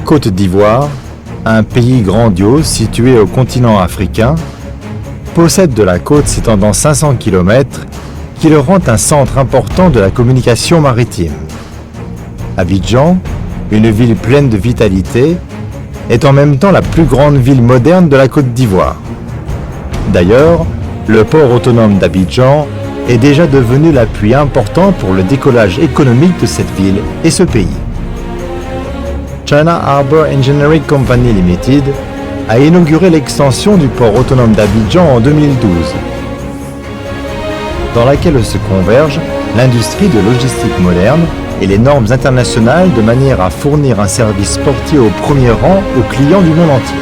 Côte d'Ivoire, un pays grandiose situé au continent africain, possède de la côte s'étendant 500 km qui le rend un centre important de la communication maritime. Abidjan, une ville pleine de vitalité, est en même temps la plus grande ville moderne de la Côte d'Ivoire. D'ailleurs, le port autonome d'Abidjan est déjà devenu l'appui important pour le décollage économique de cette ville et ce pays. China Harbour Engineering Company Limited a inauguré l'extension du port autonome d'Abidjan en 2012, dans laquelle se convergent l'industrie de logistique moderne et les normes internationales de manière à fournir un service portier au premier rang aux clients du monde entier.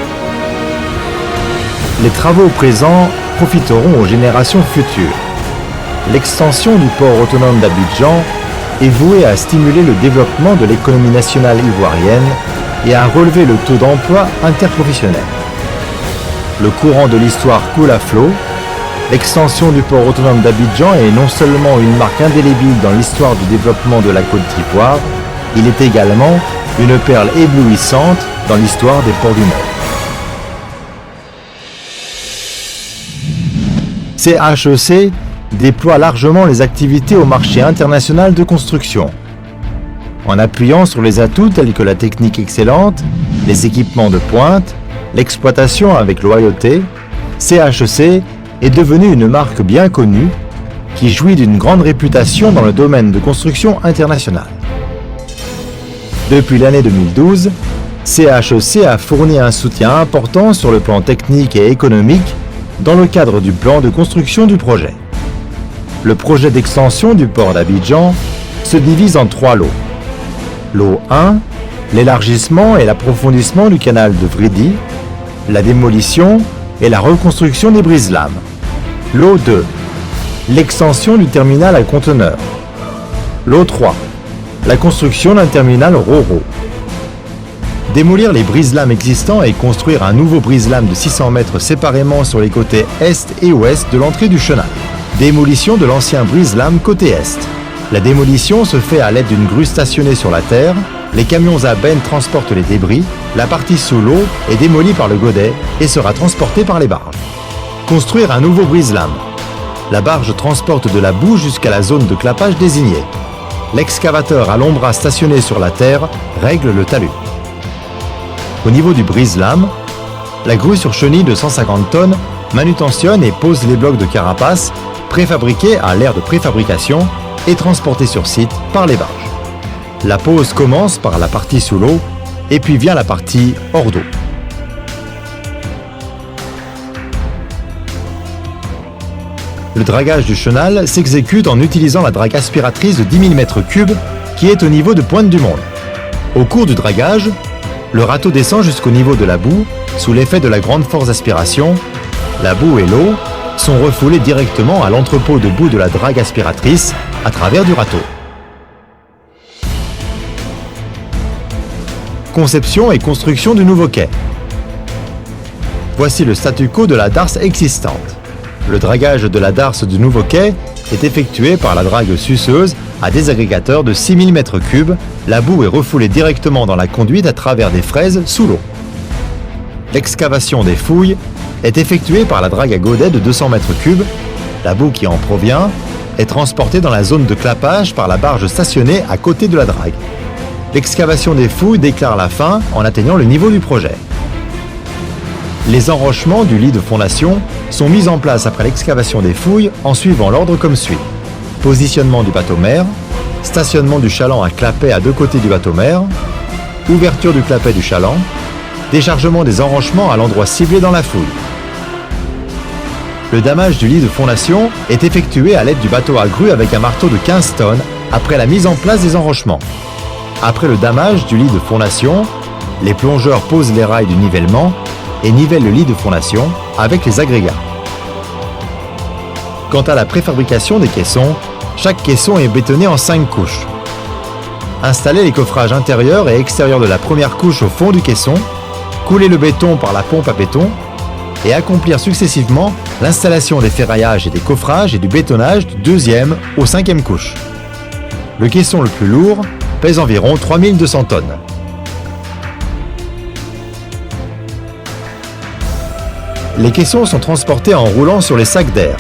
Les travaux présents profiteront aux générations futures. L'extension du port autonome d'Abidjan est vouée à stimuler le développement de l'économie nationale ivoirienne et à relever le taux d'emploi interprofessionnel. Le courant de l'histoire coule à flot. L'extension du port autonome d'Abidjan est non seulement une marque indélébile dans l'histoire du développement de la Côte d'Ivoire, il est également une perle éblouissante dans l'histoire des ports du monde. CHEC déploie largement les activités au marché international de construction. En appuyant sur les atouts tels que la technique excellente, les équipements de pointe, l'exploitation avec loyauté, CHEC est devenue une marque bien connue qui jouit d'une grande réputation dans le domaine de construction internationale. Depuis l'année 2012, CHEC a fourni un soutien important sur le plan technique et économique dans le cadre du plan de construction du projet. Le projet d'extension du port d'Abidjan se divise en 3 lots. Lot 1, l'élargissement et l'approfondissement du canal de Vridi, la démolition et la reconstruction des brise-lames. Lot 2, l'extension du terminal à conteneurs. Lot 3, la construction d'un terminal Ro-Ro. Démolir les brise-lames existants et construire un nouveau brise-lame de 600 mètres séparément sur les côtés est et ouest de l'entrée du chenal. Démolition de l'ancien brise-lame côté est. La démolition se fait à l'aide d'une grue stationnée sur la terre. Les camions à benne transportent les débris. La partie sous l'eau est démolie par le godet et sera transportée par les barges. Construire un nouveau brise-lame. La barge transporte de la boue jusqu'à la zone de clapage désignée. L'excavateur à long bras stationné sur la terre règle le talus. Au niveau du brise-lame, la grue sur chenille de 150 tonnes manutentionne et pose les blocs de carapace préfabriqués à l'ère de préfabrication et transportés sur site par les barges. La pose commence par la partie sous l'eau et puis vient la partie hors d'eau. Le dragage du chenal s'exécute en utilisant la drague aspiratrice de 10 000 m3 qui est au niveau de Pointe du Monde. Au cours du dragage, le râteau descend jusqu'au niveau de la boue sous l'effet de la grande force d'aspiration. La boue et l'eau sont refoulés directement à l'entrepôt de boue de la drague aspiratrice à travers du râteau. Conception et construction du nouveau quai. Voici le statu quo de la darse existante. Le dragage de la darse du nouveau quai est effectué par la drague suceuse à désagrégateur de 6000 m3. La boue est refoulée directement dans la conduite à travers des fraises sous l'eau. L'excavation des fouilles est effectuée par la drague à godet de 200 m3. La boue qui en provient est transportée dans la zone de clapage par la barge stationnée à côté de la drague. L'excavation des fouilles déclare la fin en atteignant le niveau du projet. Les enrochements du lit de fondation sont mis en place après l'excavation des fouilles en suivant l'ordre comme suit. Positionnement du bateau-mère, stationnement du chaland à clapet à 2 côtés du bateau-mère, ouverture du clapet du chaland, déchargement des enrochements à l'endroit ciblé dans la fouille. Le damage du lit de fondation est effectué à l'aide du bateau à grue avec un marteau de 15 tonnes après la mise en place des enrochements. Après le damage du lit de fondation, les plongeurs posent les rails du nivellement et nivellent le lit de fondation avec les agrégats. Quant à la préfabrication des caissons, chaque caisson est bétonné en 5 couches. Installer les coffrages intérieurs et extérieurs de la première couche au fond du caisson, couler le béton par la pompe à béton et accomplir successivement l'installation des ferraillages et des coffrages et du bétonnage du 2e au 5e couche. Le caisson le plus lourd pèse environ 3200 tonnes. Les caissons sont transportés en roulant sur les sacs d'air.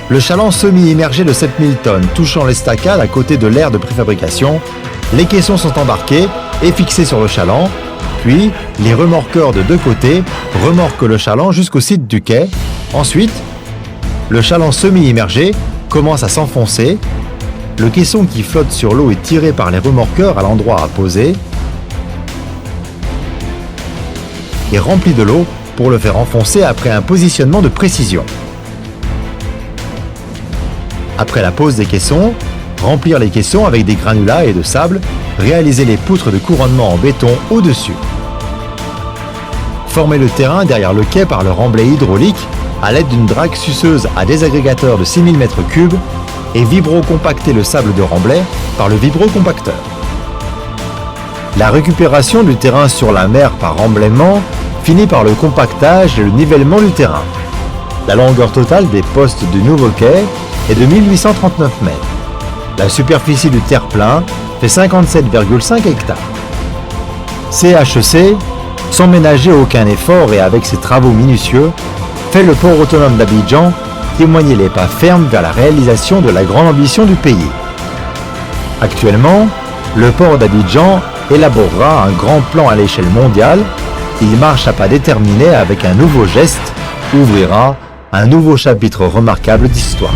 Le chaland semi-immergé de 7000 tonnes touchant l'estacade à côté de l'aire de préfabrication, les caissons sont embarqués et fixés sur le chaland, puis les remorqueurs de deux côtés remorquent le chaland jusqu'au site du quai. Ensuite, le chaland semi-immergé commence à s'enfoncer, le caisson qui flotte sur l'eau est tiré par les remorqueurs à l'endroit à poser et rempli de l'eau pour le faire enfoncer après un positionnement de précision. Après la pose des caissons, remplir les caissons avec des granulats et de sable, réaliser les poutres de couronnement en béton au-dessus. Former le terrain derrière le quai par le remblai hydraulique à l'aide d'une drague suceuse à désagrégateur de 6000 m3 et vibro-compacter le sable de remblai par le vibro-compacteur. La récupération du terrain sur la mer par remblaiement finit par le compactage et le nivellement du terrain. La longueur totale des postes du nouveau quai est de 1839 mètres. La superficie du terre-plein fait 57,5 hectares. CHEC, sans ménager aucun effort et avec ses travaux minutieux, fait le port autonome d'Abidjan témoigner les pas fermes vers la réalisation de la grande ambition du pays. Actuellement, le port d'Abidjan élaborera un grand plan à l'échelle mondiale. Il marche à pas déterminés avec un nouveau geste, ouvrira un nouveau chapitre remarquable d'histoire.